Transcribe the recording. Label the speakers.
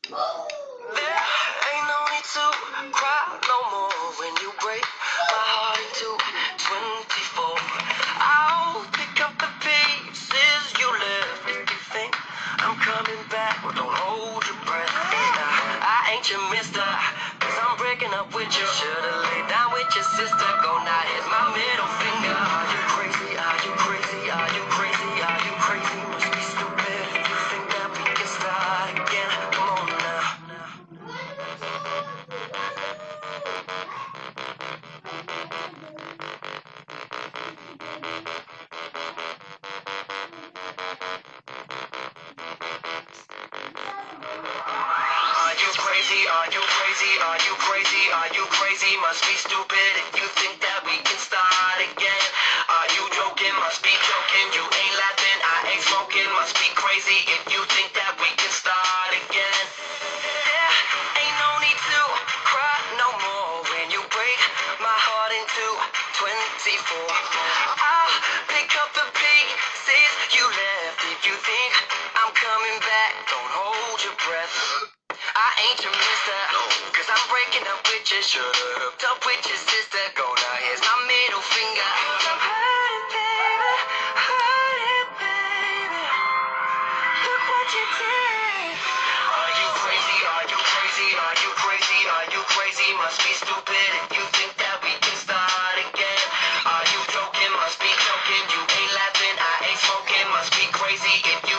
Speaker 1: There ain't no need to cry no more when you break my heart into 24. I'll pick up the pieces you left. If you think I'm coming back, well, don't hold your breath. I ain't your mister, cause I'm breaking up with you. Should've laid down with your sister. Go now, here's my middle finger. Are you crazy? Are you crazy? Are you crazy? Are you crazy? Must be stupid if you think that we can start again. Come on now. Are you crazy? Are you crazy? Are you crazy? Are you crazy? Must be stupid if you think that we can start again. Are you joking? Must be joking. You ain't laughing. I ain't smoking. Must be crazy if you think that we can start again. There ain't no need to cry no more when you break my heart into 24. I'll pick up the pieces you left. If you think I'm coming back, don't hold your breath. I ain't your mister, cause I'm breaking up with you. Should've hooked up with your sister. Go now, here's my middle finger. I'm hurting, baby, hurting, baby. Look what you did. Are you crazy? Are you crazy? Are you crazy? Are you crazy? Must be stupid if you think that we can start again. Are you joking? Must be joking. You ain't laughing. I ain't smoking. Must be crazy if you